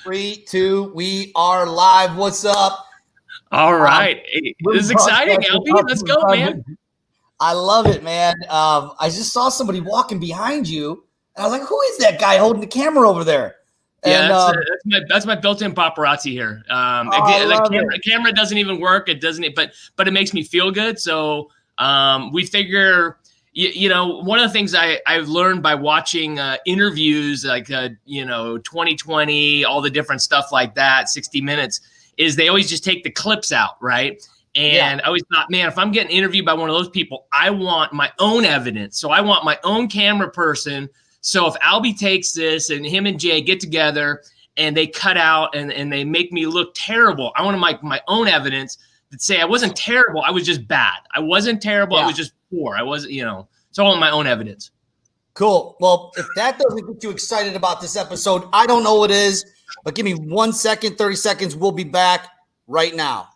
3, 2, we are live. What's up? All right. This is exciting, Albie. Let's go, man. I love it, man. I just saw somebody walking behind you, and I was like, who is that guy holding the camera over there? And, that's my built-in paparazzi here. The camera doesn't even work. It doesn't, but it makes me feel good. So we figure, one of the things I've learned by watching interviews like 2020, all the different stuff like that, 60 Minutes, is they always just take the clips out, right? And I always thought, man, if I'm getting interviewed by one of those people, I want my own evidence. So I want my own camera person. So if Albie takes this and him and Jay get together and they cut out and they make me look terrible, I want to make my own evidence that say I wasn't terrible. I was just bad. I wasn't terrible. I was just poor. I wasn't, so I want my own evidence. Cool. Well, if that doesn't get you excited about this episode, I don't know what is, but give me 1 second, 30 seconds. We'll be back right now.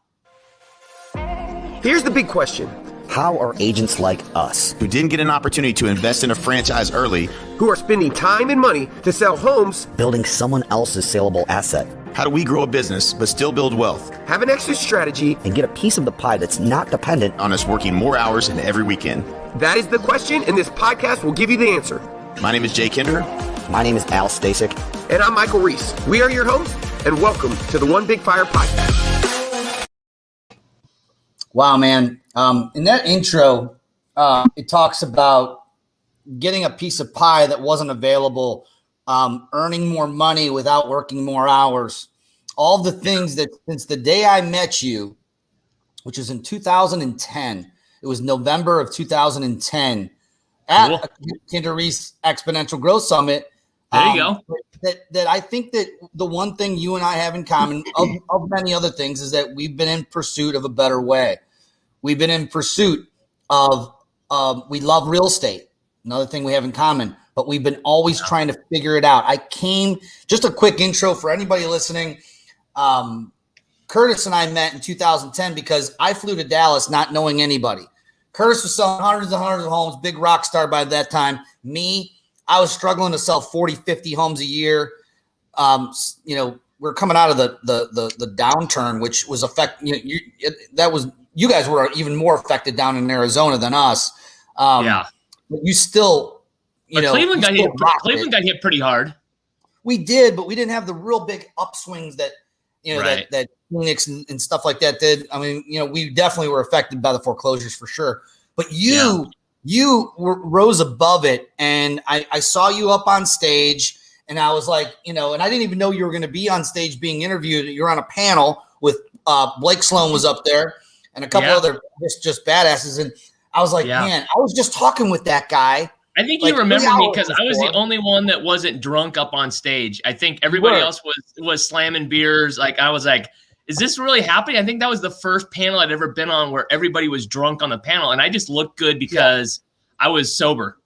Here's the big question. How are agents like us, who didn't get an opportunity to invest in a franchise early, who are spending time and money to sell homes, building someone else's saleable asset? How do we grow a business but still build wealth? Have an exit strategy and get a piece of the pie that's not dependent on us working more hours and every weekend? That is the question, and this podcast will give you the answer. My name is Jay Kinder. My name is Al Stasek. And I'm Michael Reese. We are your hosts, and welcome to the One Big Fire Podcast. Wow, man. In that intro, it talks about getting a piece of pie that wasn't available, earning more money without working more hours. All the things that since the day I met you, which was in 2010, it was November of 2010 at Kinder Reese Exponential Growth Summit. There you go. That I think that the one thing you and I have in common of many other things is that we've been in pursuit of a better way. We've been in pursuit of, we love real estate, another thing we have in common, but we've been always trying to figure it out. Just a quick intro for anybody listening. Curtis and I met in 2010 because I flew to Dallas not knowing anybody. Curtis was selling hundreds and hundreds of homes, big rock star by that time. Me, I was struggling to sell 40, 50 homes a year. We're coming out of the downturn, which was you guys were even more affected down in Arizona than us. But you still, Cleveland got hit pretty hard. We did, but we didn't have the real big upswings that, that Phoenix and stuff like that did. I mean, we definitely were affected by the foreclosures for sure. But you rose above it, and I saw you up on stage, and I was like, and I didn't even know you were going to be on stage being interviewed. You're on a panel with Blake Sloan was up there, and a couple other just badasses. And I was like, man, I was just talking with that guy. I think you remember me because I was the only one that wasn't drunk up on stage. I think everybody else was slamming beers. Like, I was like, is this really happening? I think that was the first panel I'd ever been on where everybody was drunk on the panel. And I just looked good because I was sober.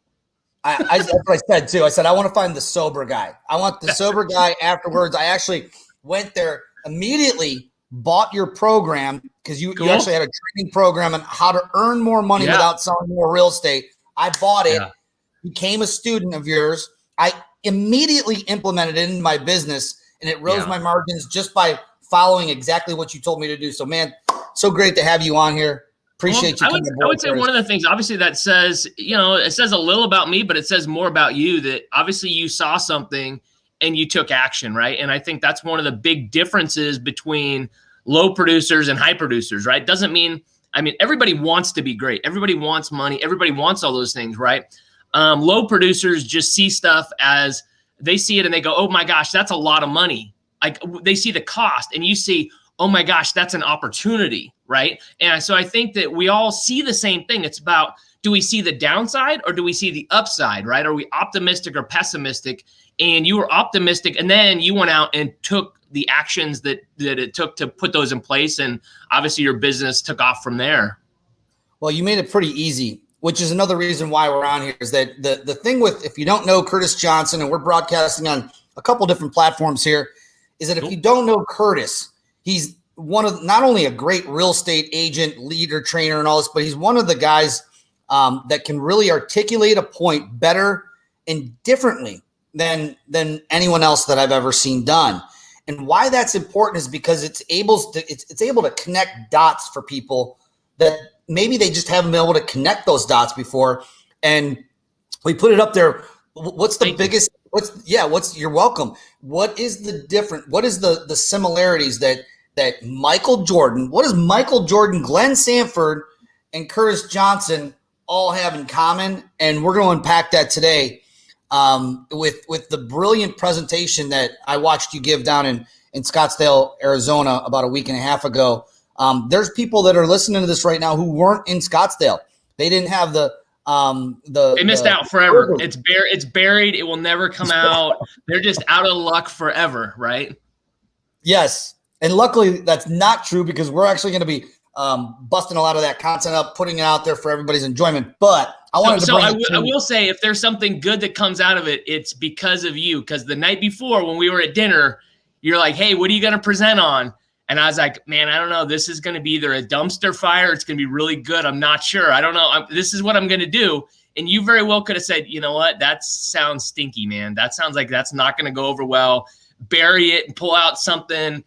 That's what I said too. I said, I want to find the sober guy. I want the sober guy afterwards. I actually went there immediately, bought your program because you actually had a training program on how to earn more money without selling more real estate. I bought it, became a student of yours. I immediately implemented it in my business, and it rose my margins just by following exactly what you told me to do. So, man, so great to have you on here. Appreciate you. I would say one of the things, obviously, that says, it says a little about me, but it says more about you, that obviously you saw something and you took action, right? And I think that's one of the big differences between low producers and high producers, right? Doesn't mean, everybody wants to be great. Everybody wants money. Everybody wants all those things, right? Low producers just see stuff as they see it and they go, oh my gosh, that's a lot of money. Like, they see the cost and you see, oh my gosh, that's an opportunity, right? And so I think that we all see the same thing. It's about, do we see the downside or do we see the upside, right? Are we optimistic or pessimistic? And you were optimistic, and then you went out and took the actions that it took to put those in place. And obviously your business took off from there. Well, you made it pretty easy, which is another reason why we're on here, is that the thing with, if you don't know Curtis Johnson, and we're broadcasting on a couple different platforms here, is that if you don't know Curtis, he's one of, not only a great real estate agent, leader, trainer, and all this, but he's one of the guys that can really articulate a point better and differently than anyone else that I've ever seen done. And why that's important is because it's able to connect dots for people that maybe they just haven't been able to connect those dots before. And we put it up there. What's the biggest? You're welcome. What is the different? What is the similarities that Michael Jordan? What does Michael Jordan, Glenn Sanford, and Curtis Johnson all have in common? And we're going to unpack that today with the brilliant presentation that I watched you give down in Scottsdale, Arizona, about a week and a half ago. There's people that are listening to this right now who weren't in Scottsdale. They didn't have they missed out forever. It's buried. It will never come out. They're just out of luck forever, right? Yes. And luckily that's not true, because we're actually going to be busting a lot of that content up, putting it out there for everybody's enjoyment. But I will say, if there's something good that comes out of it, it's because of you. Because the night before when we were at dinner, you're like, hey, what are you going to present on? And I was like, man, I don't know. This is going to be either a dumpster fire. It's going to be really good. I'm not sure. I don't know. This is what I'm going to do. And you very well could have said, you know what? That sounds stinky, man. That sounds like that's not going to go over well. Bury it and pull out something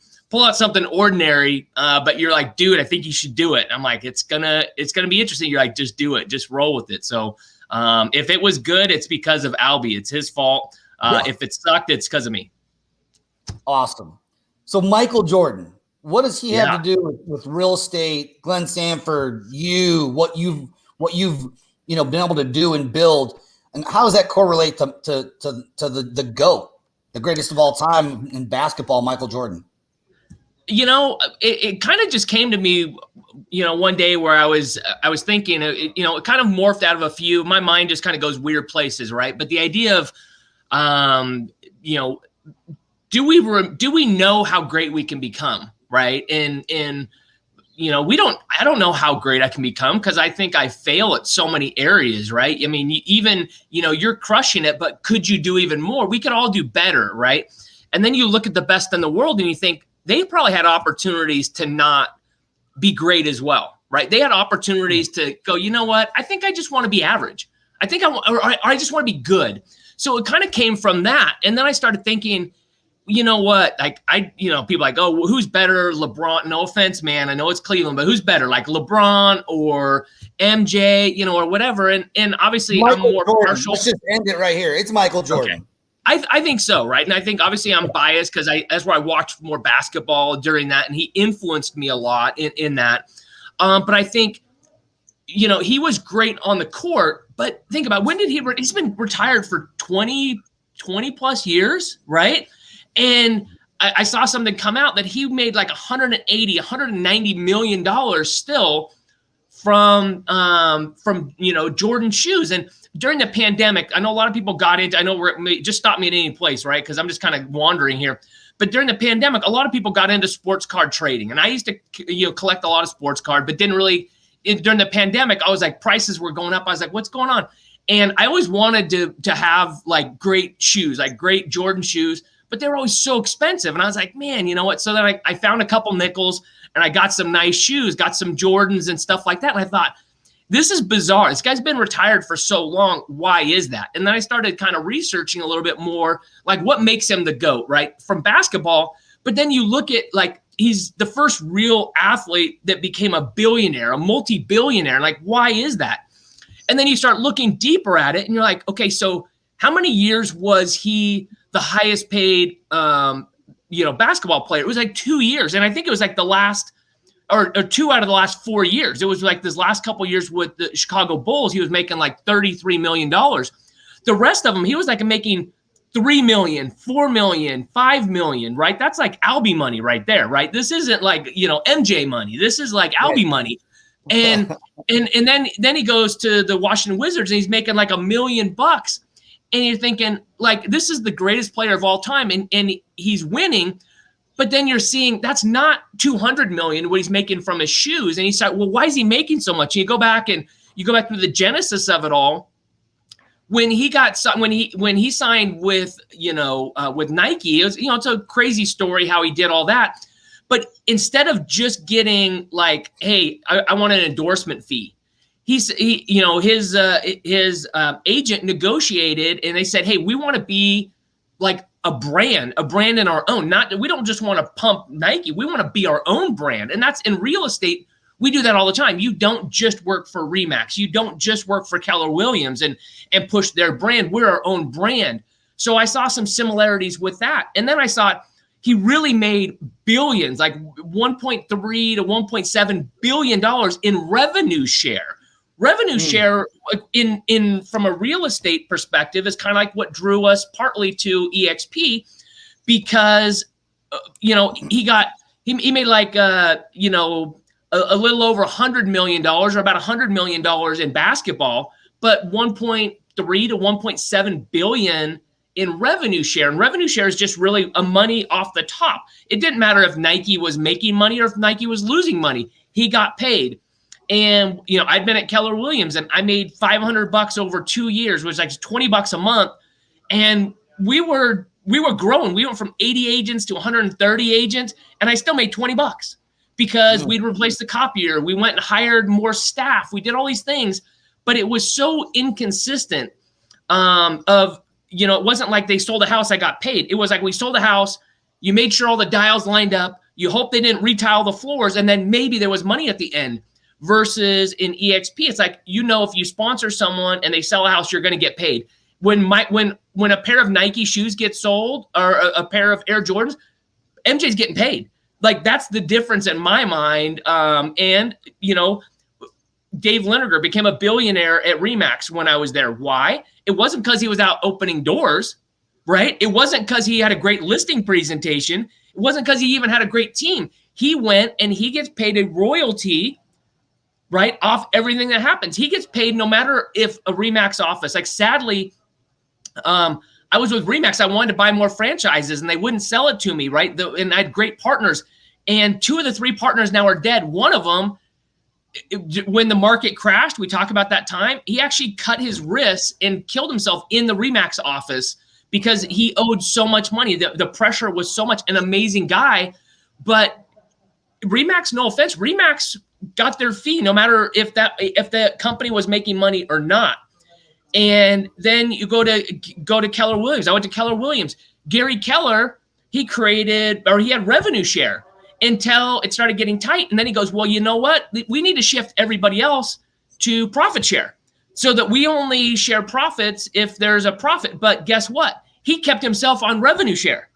ordinary. But you're like, dude, I think you should do it. I'm like, it's gonna be interesting. You're like, just do it. Just roll with it. So if it was good, it's because of Albie. It's his fault. If it sucked, it's because of me. Awesome. So Michael Jordan, what does he have to do with real estate, Glenn Sanford, what you've been able to do and build, and how does that correlate to the GOAT, the greatest of all time in basketball, Michael Jordan? It kind of just came to me, one day where I was thinking, it kind of morphed out of a few. My mind just kind of goes weird places, right? But the idea of, do we know how great we can become? Right. And I don't know how great I can become, because I think I fail at so many areas. Right. I mean, even, you're crushing it, but could you do even more? We could all do better. Right. And then you look at the best in the world and you think they probably had opportunities to not be great as well. Right. They had opportunities to go, you know what? I think I just want to be average. I just want to be good. So it kind of came from that. And then I started thinking, you know what? People like, oh, well, who's better? LeBron? No offense, man. I know it's Cleveland, but who's better? Like LeBron or MJ, or whatever. And obviously Michael I'm more Jordan. partial. Let's just end it right here. It's Michael Jordan. Okay. I think so, right? And I think obviously I'm biased because that's where I watched more basketball during that, and he influenced me a lot in that. But I think, he was great on the court. But think about, when did he's been retired for 20 plus years, right? And I saw something come out that he made like $190 million still from Jordan shoes. And during the pandemic, I know a lot of people got into, just stop me at any place, right? Because I'm just kind of wandering here. But during the pandemic, a lot of people got into sports card trading. And I used to collect a lot of sports cards, but didn't really, during the pandemic, I was like, prices were going up. I was like, what's going on? And I always wanted to have like great shoes, like great Jordan shoes, but they were always so expensive. And I was like, man, you know what? So then I found a couple nickels and I got some nice shoes, got some Jordans and stuff like that. And I thought, this is bizarre. This guy's been retired for so long. Why is that? And then I started kind of researching a little bit more, like what makes him the GOAT, right? From basketball. But then you look at, like, he's the first real athlete that became a billionaire, a multi-billionaire. Like, why is that? And then you start looking deeper at it and you're like, okay, so how many years was he the highest paid, basketball player? It was like 2 years. And I think it was like the last, or 2 out of the last 4 years. It was like this last couple of years with the Chicago Bulls, he was making like $33 million. The rest of them, he was like making $3 million, $4 million, $5 million, right? That's like Albie money right there, right? This isn't like, MJ money. This is like Albie money. And then he goes to the Washington Wizards and he's making like $1 million. And you're thinking, like, this is the greatest player of all time, and he's winning. But then you're seeing that's not $200 million what he's making from his shoes. And he's like, well, why is he making so much? And you go back to the genesis of it all. When he signed with Nike, it was, it's a crazy story how he did all that. But instead of just getting like, hey, I want an endorsement fee, his agent negotiated and they said, hey, we want to be like a brand in our own. We don't just want to pump Nike. We want to be our own brand. And that's in real estate. We do that all the time. You don't just work for RE/MAX. You don't just work for Keller Williams and push their brand. We're our own brand. So I saw some similarities with that. And then I saw he really made billions, like $1.3 to $1.7 billion in revenue share. Revenue share in from a real estate perspective is kind of like what drew us partly to EXP, because he made like a little over $100 million, or about $100 million in basketball, but 1.3 to 1.7 billion in revenue share. And revenue share is just really a money off the top. It didn't matter if Nike was making money or if Nike was losing money. He got paid. And, I'd been at Keller Williams and I made $500 over 2 years, which is like $20 a month. And we were growing. We went from 80 agents to 130 agents, and I still made $20 because we'd replaced the copier. We went and hired more staff. We did all these things, but it was so inconsistent it wasn't like they sold a house, I got paid. It was like we sold a house, you made sure all the dials lined up, you hope they didn't retile the floors, and then maybe there was money at the end. Versus in EXP, it's like, if you sponsor someone and they sell a house, you're going to get paid. When a pair of Nike shoes get sold or a pair of Air Jordans, MJ's getting paid. Like, that's the difference in my mind. Dave Lineker became a billionaire at RE/MAX when I was there. Why? It wasn't because he was out opening doors, right? It wasn't because he had a great listing presentation. It wasn't because he even had a great team. He went and he gets paid a royalty, right, off everything that happens. He gets paid no matter if a RE/MAX office, like, sadly, I was with RE/MAX. I wanted to buy more franchises and they wouldn't sell it to me, right? And I had great partners, and 2 of the 3 partners now are dead. One of them, when the market crashed, we talk about that time, he actually cut his wrists and killed himself in the RE/MAX office because he owed so much money. The pressure was so much. An amazing guy, but RE/MAX, no offense, RE/MAX got their fee no matter if the company was making money or not. And then you go to Keller Williams. I went to Keller Williams. Gary Keller, he had revenue share until it started getting tight. And then he goes, well, you know what? We need to shift everybody else to profit share so that we only share profits if there's a profit. But guess what? He kept himself on revenue share.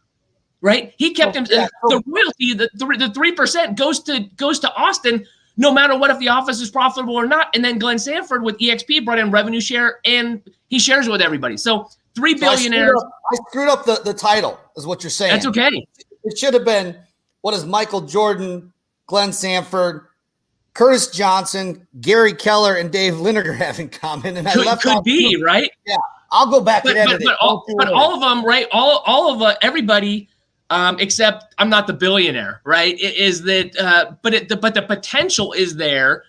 Right? He kept him. Yeah. The royalty, the 3% goes to Austin, no matter what if the office is profitable or not. And then Glenn Sanford with EXP brought in revenue share, and he shares with everybody. So 3 billionaires. I screwed up the title, is what you're saying. That's okay. It should have been, what does Michael Jordan, Glenn Sanford, Curtis Johnson, Gary Keller, and Dave Lineker have in common? And could be, right? Yeah, I'll go back and edit it. But all of them, right? All of everybody. Except I'm not the billionaire, right? But the potential is there.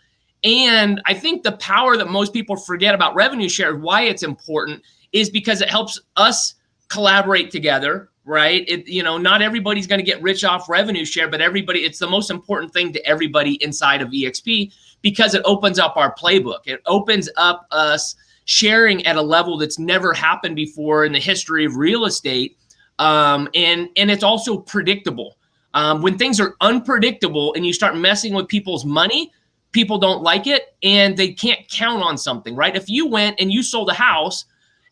And I think the power that most people forget about revenue share, why it's important, is because it helps us collaborate together, right? Not everybody's going to get rich off revenue share, but it's the most important thing to everybody inside of EXP because it opens up our playbook. It opens up us sharing at a level that's never happened before in the history of real estate. And it's also predictable. When things are unpredictable and you start messing with people's money, people don't like it and they can't count on something, right? If you went and you sold a house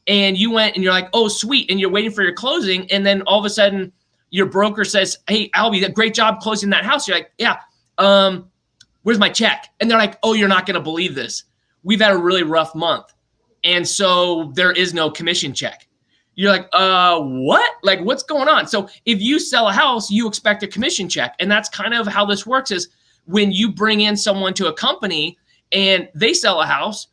and you went and you're like, oh, sweet, and you're waiting for your closing, and then all of a sudden your broker says, hey, Albie, great job closing that house. You're like, yeah, where's my check? And they're like, oh, you're not going to believe this. We've had a really rough month. And so there is no commission check. You're like, what? Like, what's going on? So if you sell a house, you expect a commission check. And that's kind of how this works is when you bring in someone to a company and they sell a house,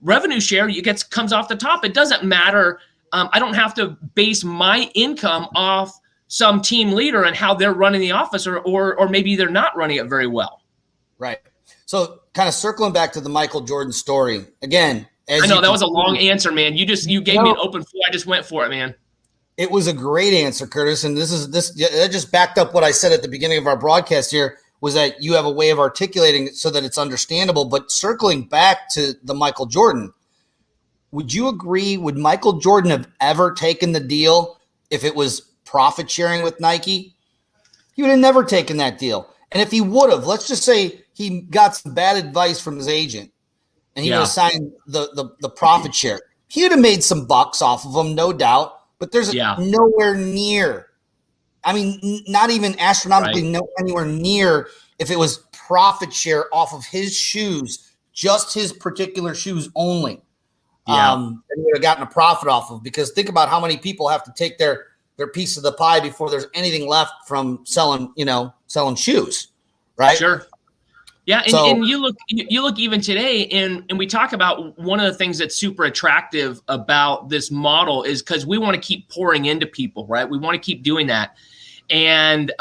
revenue share comes off the top. It doesn't matter. I don't have to base my income off some team leader and how they're running the office or maybe they're not running it very well. Right. So kind of circling back to the Michael Jordan story again. I know that was a long answer, man. You gave me an open floor. I just went for it, man. It was a great answer, Curtis. And that just backed up what I said at the beginning of our broadcast here was that you have a way of articulating it so that it's understandable. But circling back to the Michael Jordan, would you agree, would Michael Jordan have ever taken the deal if it was profit sharing with Nike, he would have never taken that deal. And if he would have, let's just say he got some bad advice from his agent and he would have signed the profit share, he would have made some bucks off of them, no doubt. But there's nowhere near, I mean, not even astronomically anywhere near if it was profit share off of his shoes, just his particular shoes only. And he would have gotten a profit off of, because think about how many people have to take their piece of the pie before there's anything left from selling shoes, right? Sure. Yeah, and you look even today, and we talk about one of the things that's super attractive about this model is because we want to keep pouring into people, right? We want to keep doing that. And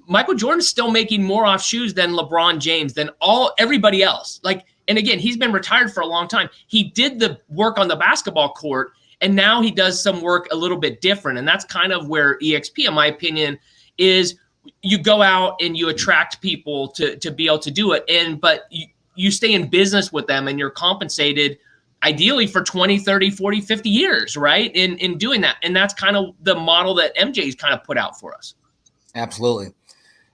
Michael Jordan's still making more off shoes than LeBron James, than everybody else. Like, and again, he's been retired for a long time. He did the work on the basketball court, and now he does some work a little bit different. And that's kind of where EXP, in my opinion, is you go out and you attract people to be able to do it. But you stay in business with them, and you're compensated ideally for 20, 30, 40, 50 years, right? In doing that. And that's kind of the model that MJ's kind of put out for us. Absolutely.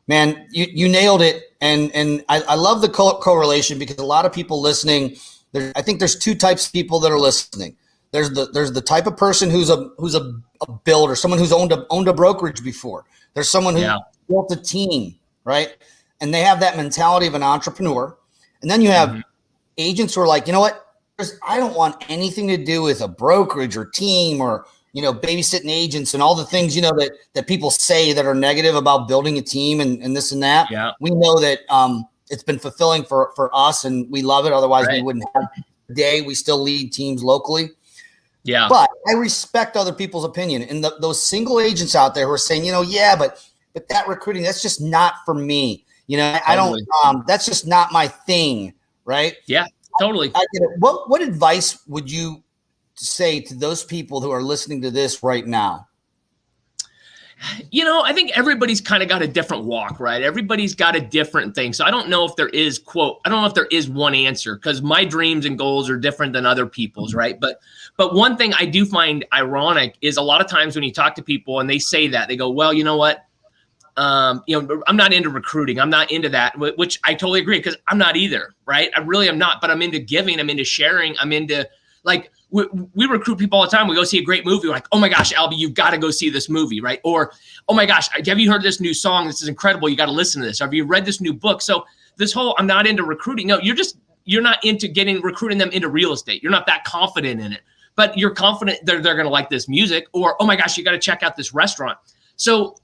Man, you nailed it. And I love the correlation, because a lot of people listening, I think there's two types of people that are listening. There's the type of person who's a builder, someone who's owned a brokerage before. There's someone who built a team, right? And they have that mentality of an entrepreneur. And then you have agents who are like, you know what? I don't want anything to do with a brokerage or team or, babysitting agents and all the things, that people say that are negative about building a team and this and that. Yeah. We know that it's been fulfilling for us, and we love it. Otherwise, we wouldn't have today. We still lead teams locally. Yeah. But I respect other people's opinion. And those single agents out there who are saying, but that recruiting, that's just not for me. I don't, that's just not my thing. Right. Yeah, totally. I get it. What advice would you say to those people who are listening to this right now? I think everybody's kind of got a different walk, right? Everybody's got a different thing. So I don't know if there is one answer, because my dreams and goals are different than other people's, right? But one thing I do find ironic is a lot of times when you talk to people and they say that, they go, well, you know what? I'm not into recruiting. I'm not into that, which I totally agree, because I'm not either, right? I really am not, but I'm into giving. I'm into sharing. I'm into, like, we recruit people all the time. We go see a great movie. We're like, oh my gosh, Albie, you've got to go see this movie, right? Or, oh my gosh, have you heard this new song? This is incredible. You got to listen to this. Or have you read this new book? So this whole, I'm not into recruiting. No, you're not into recruiting them into real estate. You're not that confident in it, but you're confident they're going to like this music. Or, oh my gosh, you got to check out this restaurant. So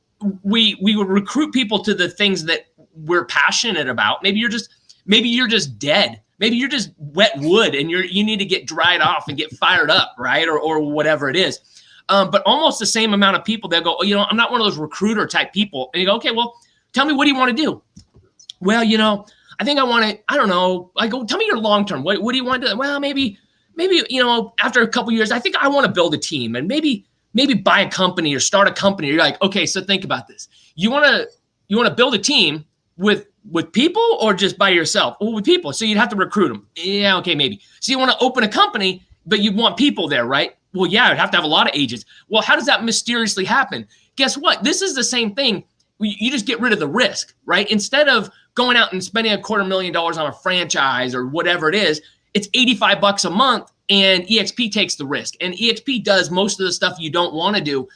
we would recruit people to the things that we're passionate about. Maybe you're just dead. Maybe you're just wet wood and you need to get dried off and get fired up, right? Or whatever it is. But almost the same amount of people, they'll go, oh, I'm not one of those recruiter type people. And you go, okay, well, tell me, what do you want to do? Well, I think I want to, I don't know. I go, tell me your long-term. What do you want to do? Well, maybe, after a couple of years, I think I want to build a team and maybe buy a company or start a company. You're like, okay, so think about this. You want to build a team with people or just by yourself? Well, with people. So you'd have to recruit them. Yeah, okay, maybe. So you want to open a company, but you want people there, right? Well, yeah, I'd have to have a lot of agents. Well, how does that mysteriously happen? Guess what? This is the same thing. You just get rid of the risk, right? Instead of going out and spending $250,000 on a franchise or whatever it is, it's $85 a month, and EXP takes the risk. And EXP does most of the stuff you don't want to do.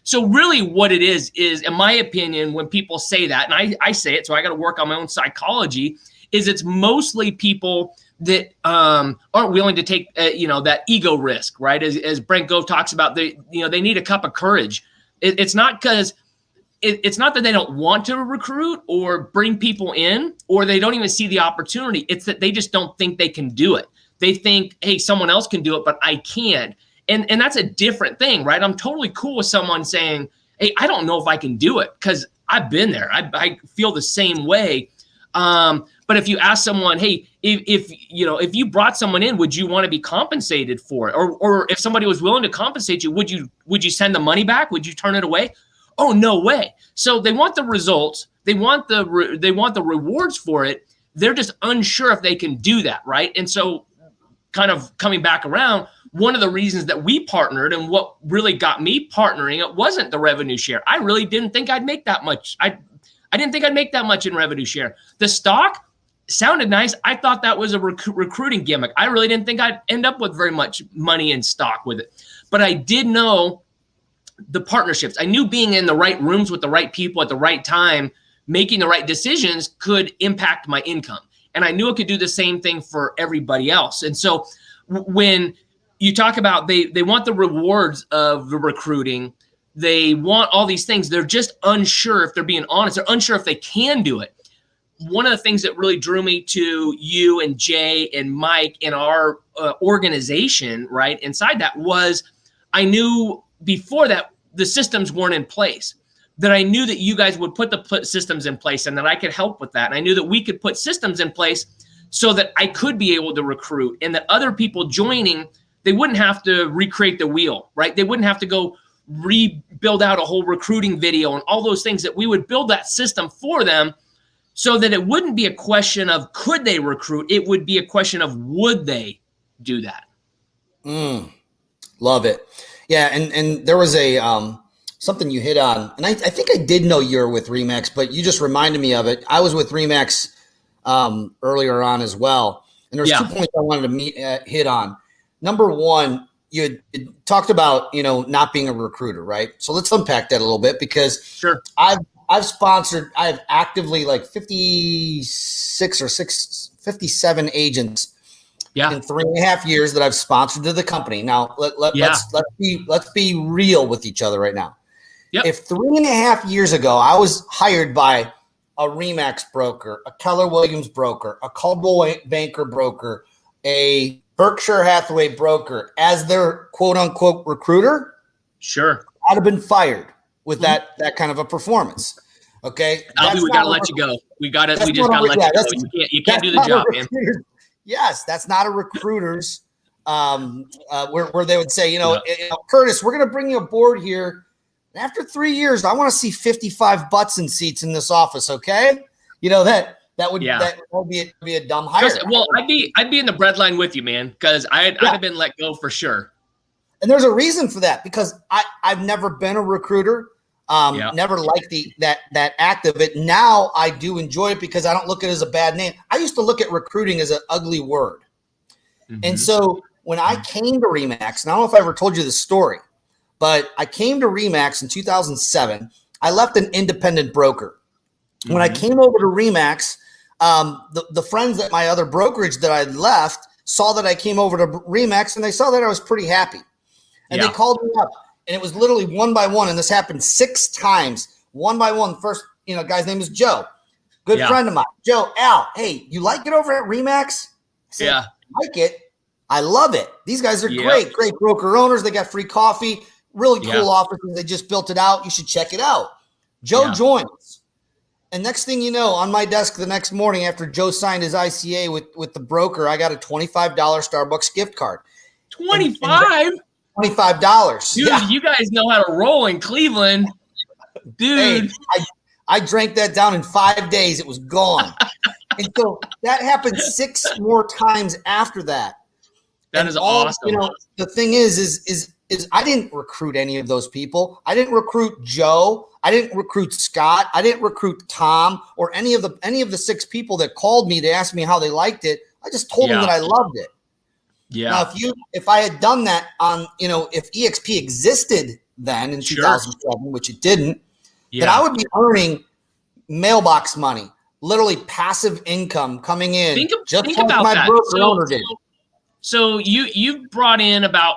So really what it is, in my opinion, when people say that, and I say it, so I got to work on my own psychology, is it's mostly people that aren't willing to take, that ego risk, right? As Brent Gove talks about, they need a cup of courage. It's not because it's not that they don't want to recruit or bring people in, or they don't even see the opportunity. It's that they just don't think they can do it. They think, hey, someone else can do it, but I can't. And that's a different thing, right? I'm totally cool with someone saying, hey, I don't know if I can do it, because I've been there. I feel the same way. But if you ask someone, hey, if you brought someone in, would you want to be compensated for it? Or if somebody was willing to compensate you, would you send the money back? Would you turn it away? Oh, no way. So they want the results. They want the rewards for it. They're just unsure if they can do that, right? And so kind of coming back around, one of the reasons that we partnered and what really got me partnering, it wasn't the revenue share. I really didn't think I'd make that much. I didn't think I'd make that much in revenue share. The stock sounded nice. I thought that was a recruiting gimmick. I really didn't think I'd end up with very much money in stock with it. But I did know the partnerships. I knew being in the right rooms with the right people at the right time, making the right decisions could impact my income. And I knew it could do the same thing for everybody else. And so when you talk about they want the rewards of the recruiting, they want all these things, they're just unsure if they're being honest. They're unsure if they can do it. One of the things that really drew me to you and Jay and Mike in our organization, right, inside that was I knew before that the systems weren't in place, that I knew that you guys would put the systems in place and that I could help with that. And I knew that we could put systems in place so that I could be able to recruit and that other people joining, they wouldn't have to recreate the wheel, right? They wouldn't have to go rebuild out a whole recruiting video and all those things, that we would build that system for them so that it wouldn't be a question of could they recruit? It would be a question of would they do that? Love it. Yeah, and there was a something you hit on, and I think I did know you were with Remax, but you just reminded me of it. I was with Remax earlier on as well, and there's 2 points I wanted to hit on. Number one, you had talked about not being a recruiter, right? So let's unpack that a little bit because sure. I've sponsored, I have actively like 57 agents in 3.5 years that I've sponsored to the company. Now let's be real with each other right now. Yep. If 3.5 years ago I was hired by a Remax broker, a Keller Williams broker, a Coldwell Banker broker, a Berkshire Hathaway broker as their quote unquote recruiter, sure, I'd have been fired with that kind of a performance. Okay. We got to let you go. We just got to let you go. You can't do the job, man. Yes. That's not a recruiter's where they would say, Curtis, we're going to bring you aboard here. And after 3 years, I want to see 55 butts in seats in this office. Okay. That would be a dumb hire. Well, I'd be in the breadline with you, man, because I'd have been let go for sure. And there's a reason for that, because I've never been a recruiter. Never liked that act of it. Now I do enjoy it because I don't look at it as a bad name. I used to look at recruiting as an ugly word. Mm-hmm. And so when I came to Remax, and I don't know if I ever told you this story, but I came to Remax in 2007. I left an independent broker. Mm-hmm. When I came over to Remax, the friends at my other brokerage that I left saw that I came over to Remax, and they saw that I was pretty happy. And they called me up. And it was literally one by one, and this happened 6 times, one by one. First, guy's name is Joe, good friend of mine. Joe, Al, hey, you like it over at Remax? I said, I like it. I love it. These guys are great broker owners. They got free coffee, really cool offices. They just built it out. You should check it out. Joe joins. And next thing you know, on my desk the next morning after Joe signed his ICA with the broker, I got a $25 Starbucks gift card. 25? $25. Dude, you guys know how to roll in Cleveland. Dude. Hey, I drank that down in 5 days. It was gone. And so that happened 6 more times after that. That is awesome. The thing is I didn't recruit any of those people. I didn't recruit Joe. I didn't recruit Scott. I didn't recruit Tom or any of the 6 people that called me to ask me how they liked it. I just told them that I loved it. Yeah. Now, if I had done that on, if EXP existed then in 2007, which it didn't, then I would be earning mailbox money, literally passive income coming in. Think about my that. Broker owner did. So you brought in about,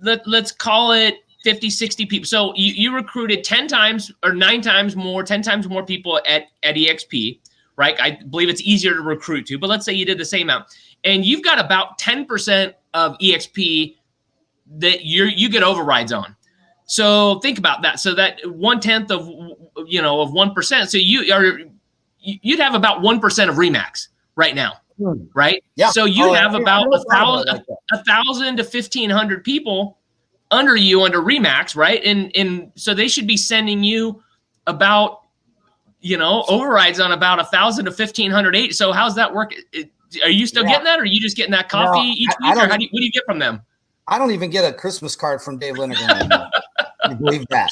let's call it 50, 60 people. So you recruited 10 times or 10 times more people at EXP, right? I believe it's easier to recruit to, but let's say you did the same amount. And you've got about 10% of EXP that you get overrides on. So think about that. So that 1/10 of 1%. So you'd have about 1% of Remax right now, right? Yeah. So you have about 1,000 to 1,500 people under you under Remax, right? And so they should be sending you about overrides on about 1,000 to 1,500. So how's that work? Are you still getting that, or are you just getting that coffee each week, or what do you get from them? I don't even get a Christmas card from Dave Lindgren anymore. Can you believe that?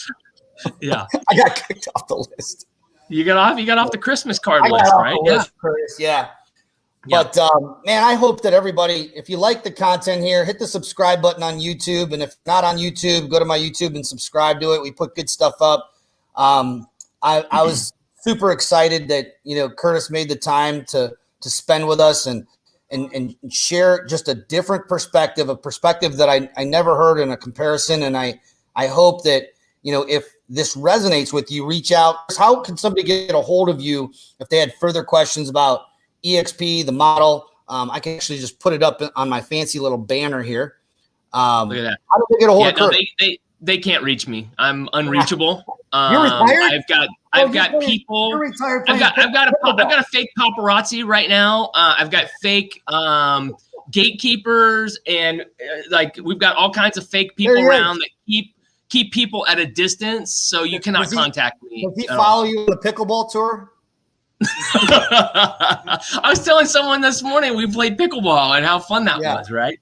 Yeah. I got kicked off the list. You got off the Christmas card I got list, off right? the list, Curtis, yeah. Yeah. But man, I hope that everybody, if you like the content here, hit the subscribe button on YouTube. And if not on YouTube, go to my YouTube and subscribe to it. We put good stuff up. I was super excited that, Curtis made the time to spend with us and share just a different perspective, a perspective that I never heard in a comparison. And I hope that, if this resonates with you, reach out. How can somebody get a hold of you if they had further questions about EXP, the model? I can actually just put it up on my fancy little banner here. Look at that. How do they get a hold of Curtis? They can't reach me. I'm unreachable. You're retired? I've got people. You're retired. I've got a fake paparazzi right now. I've got fake gatekeepers, and we've got all kinds of fake people around that keep people at a distance, so you cannot contact me. Does he follow you on the pickleball tour? I was telling someone this morning we played pickleball and how fun that was, right?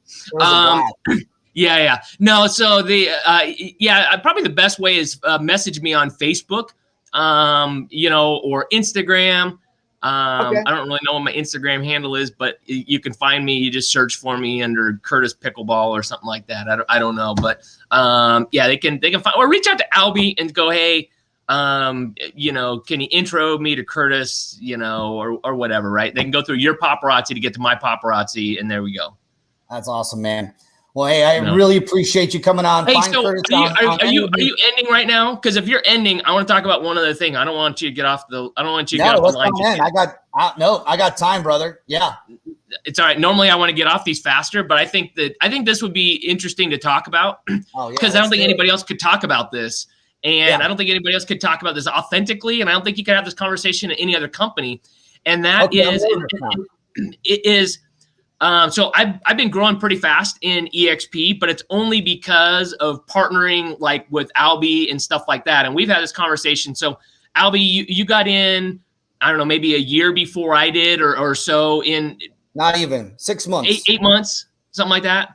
Yeah. No, so probably the best way is message me on Facebook, or Instagram. I don't really know what my Instagram handle is, but you can find me. You just search for me under Curtis Pickleball or something like that. I don't know, but they can find, or reach out to Albie and go, hey, can you intro me to Curtis, or whatever, right? They can go through your paparazzi to get to my paparazzi, and there we go. That's awesome, man. Well, hey, I really appreciate you coming on. Hey, so are you ending right now? Because if you're ending, I want to talk about one other thing. I don't want you to get off the. I don't want you to get off the line. I got time, brother. Yeah, it's all right. Normally, I want to get off these faster, but I think this would be interesting to talk about because I don't think anybody else could talk about this, and I don't think anybody else could talk about this authentically, and I don't think you could have this conversation at any other company, and that is. So I've been growing pretty fast in EXP, but it's only because of partnering with Albie and stuff like that. And we've had this conversation. So Albie, you got in, I don't know, maybe a year before I did or so, in not even 6 months, 8 months, something like that.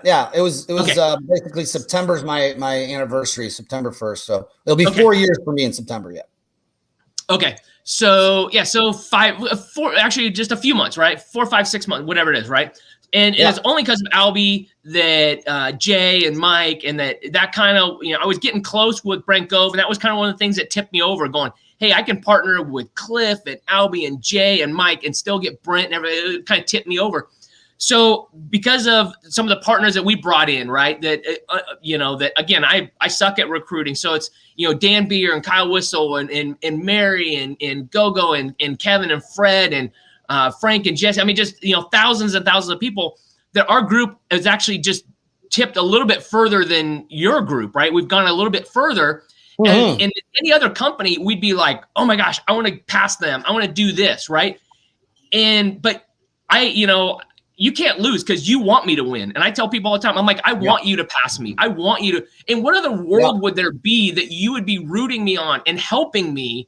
Yeah. It was basically September's my anniversary, September 1st. So it'll be 4 years for me in September. Yeah. Okay. So actually just a few months, right? 4, 5, 6 months, whatever it is, right? And it's only because of Albie that Jay and Mike and that kind of, I was getting close with Brent Gove, and that was kind of one of the things that tipped me over, going, hey, I can partner with Cliff and Albie and Jay and Mike and still get Brent and everything. It kind of tipped me over. So because of some of the partners that we brought in, right, that again, I suck at recruiting. So it's, Dan Beer and Kyle Whistle and Mary and Gogo and Kevin and Fred and Frank and Jesse. I mean, just, thousands and thousands of people that our group has actually just tipped a little bit further than your group, right? We've gone a little bit further. Mm-hmm. And any other company, we'd be like, oh my gosh, I want to pass them. I want to do this, right? But you can't lose because you want me to win. And I tell people all the time, I'm like, I want you to pass me. I want you to. In what other world would there be that you would be rooting me on and helping me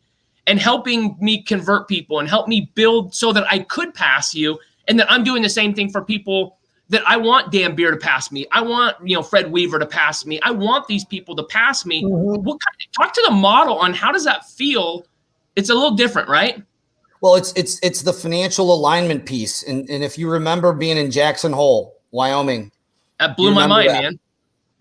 convert people and help me build so that I could pass you, and that I'm doing the same thing for people that I want Dan Beer to pass me. I want, Fred Weaver to pass me. I want these people to pass me. Mm-hmm. Talk to the model on how does that feel? It's a little different, right? Well, it's the financial alignment piece. And if you remember being in Jackson Hole, Wyoming. That blew my mind, man.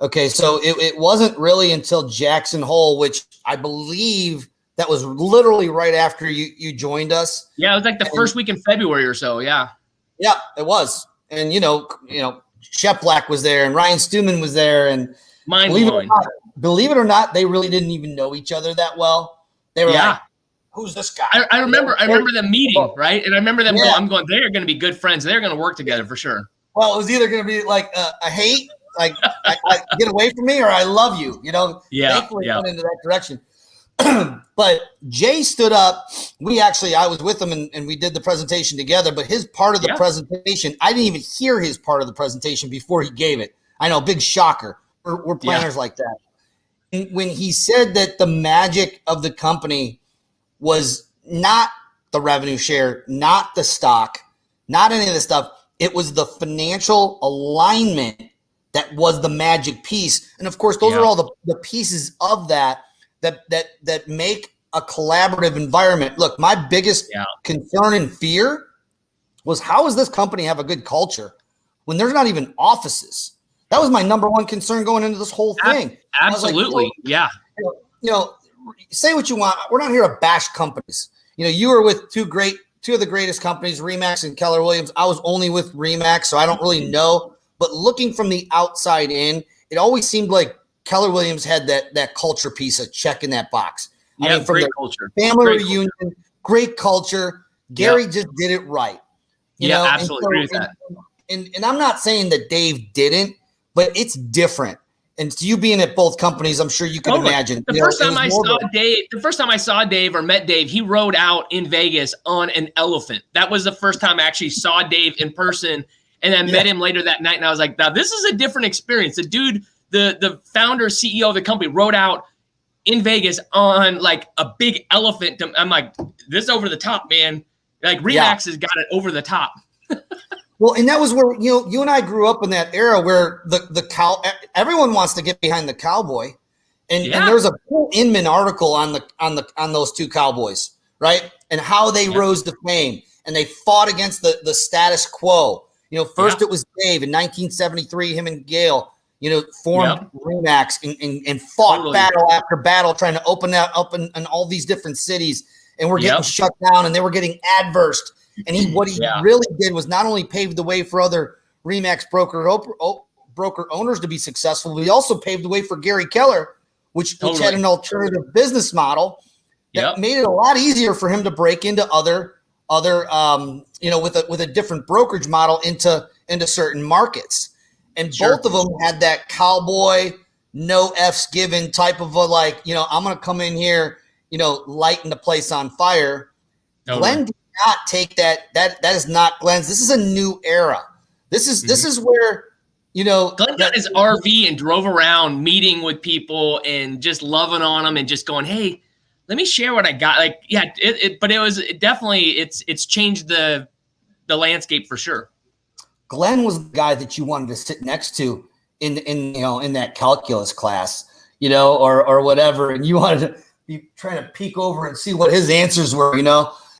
Okay, so it wasn't really until Jackson Hole, which I believe that was literally right after you joined us. Yeah, it was like the first week in February or so, yeah. Yeah, it was. And, Shep Black was there and Ryan Stuman was there. And believe it or not, they really didn't even know each other that well. They were like, who's this guy? I remember them meeting, right? And I remember them going, they're going to be good friends. They're going to work together for sure. Well, it was either going to be like a hate, like I get away from me, or I love you, Thankfully went into that direction. But Jay stood up. I was with him and we did the presentation together, but his part of the presentation, I didn't even hear his part of the presentation before he gave it. I know, big shocker. We're planners like that. And when he said that the magic of the company was not the revenue share, not the stock, not any of the stuff. It was the financial alignment that was the magic piece. And of course, those are all the pieces of that make a collaborative environment. Look, my biggest concern and fear was, how does this company have a good culture when there's not even offices? That was my number one concern going into this whole thing. Absolutely. Like, say what you want. We're not here to bash companies. You were with two of the greatest companies, Remax and Keller Williams. I was only with Remax, so I don't really know. But looking from the outside in, it always seemed like Keller Williams had that culture piece of checking that box. Yeah, from great the culture. Family reunion, great culture. Gary just did it right. Absolutely agree with that. And I'm not saying that Dave didn't, but it's different. And you being at both companies, I'm sure you can imagine. The first time I saw Dave or met Dave, he rode out in Vegas on an elephant. That was the first time I actually saw Dave in person. And then met him later that night, and I was like, now this is a different experience. The dude, the founder, CEO of the company, rode out in Vegas on like a big elephant. I'm like, this is over the top, man. Like Remax has got it over the top. Well, and that was where you and I grew up in that era where everyone wants to get behind the cowboy, and there's a cool Inman article on those two cowboys, right? And how they rose to fame, and they fought against the status quo. First it was Dave in 1973, him and Gail, formed Remax and fought battle after battle, trying to open that up in all these different cities. And we're getting shut down, and they were getting adversed. And what he really did was not only paved the way for other Remax broker owners to be successful, but he also paved the way for Gary Keller, which had an alternative business model that made it a lot easier for him to break into other with a different brokerage model into certain markets. And both of them had that cowboy, no F's given type of I'm going to come in here, lighting the place on fire. Glenn did not take that. That is not Glenn's. This is a new era. This is where, Glenn got his RV and drove around meeting with people and just loving on them and just going, hey, let me share what I got. But it was definitely, it's changed the landscape for sure. Glenn was the guy that you wanted to sit next to in that calculus class, or whatever. And you wanted to be trying to peek over and see what his answers were,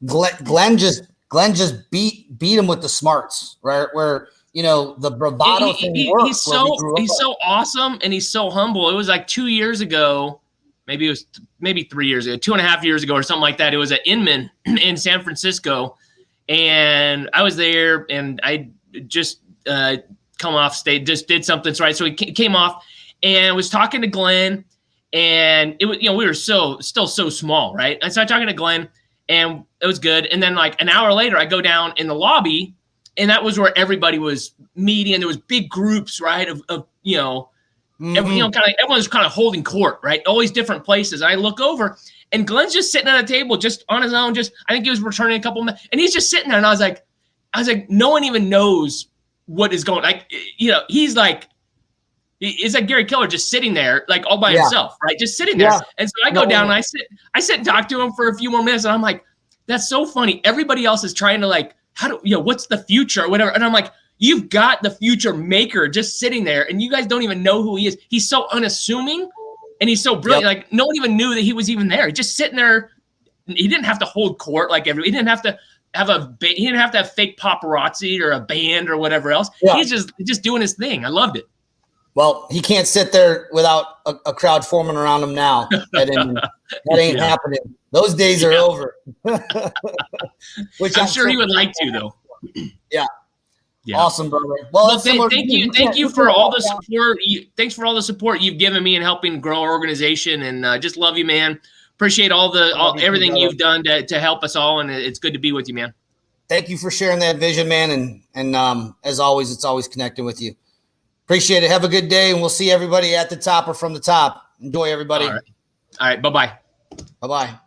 Glenn just beat him with the smarts, right? Where, the bravado thing worked. He's so awesome. And he's so humble. It was like 2 years ago. Maybe it was 3 years ago, 2.5 years ago or something like that. It was at Inman in San Francisco. And I was there and I just come off stage, just did something. Right. So he came off and was talking to Glenn, and it was, we were still so small. Right. And so I talking to Glenn, and it was good. And then like an hour later, I go down in the lobby, and that was where everybody was meeting. And there was big groups, right. Of everyone's kind of holding court, right? All these different places. I look over, and Glenn's just sitting at a table, just on his own. I think he was returning a couple of minutes, and he's just sitting there. And I was like, no one even knows what is going. He's like, it's like Gary Keller just sitting there, like all by himself, right? Just sitting there. And so I go down and I sit and talk to him for a few more minutes, and I'm like, that's so funny. Everybody else is trying to what's the future or whatever, and I'm like, you've got the future maker just sitting there, and you guys don't even know who he is. He's so unassuming, and he's so brilliant. Like no one even knew that he was even there. Just sitting there. He didn't have to hold court like he didn't have to have fake paparazzi or a band or whatever else. Yeah. He's just doing his thing. I loved it. Well, he can't sit there without a crowd forming around him now. That ain't happening. Those days are over. Which I'm sure he would like to, though. Yeah. Awesome, brother. Well, thank you for all the support. Thanks for all the support you've given me in helping grow our organization, and just love you, man. Appreciate everything you've done to help us all, and it's good to be with you, man. Thank you for sharing that vision, man, and as always, it's always connecting with you. Appreciate it. Have a good day, and we'll see everybody at the top or from the top. Enjoy, everybody. All right. Bye-bye. Bye-bye.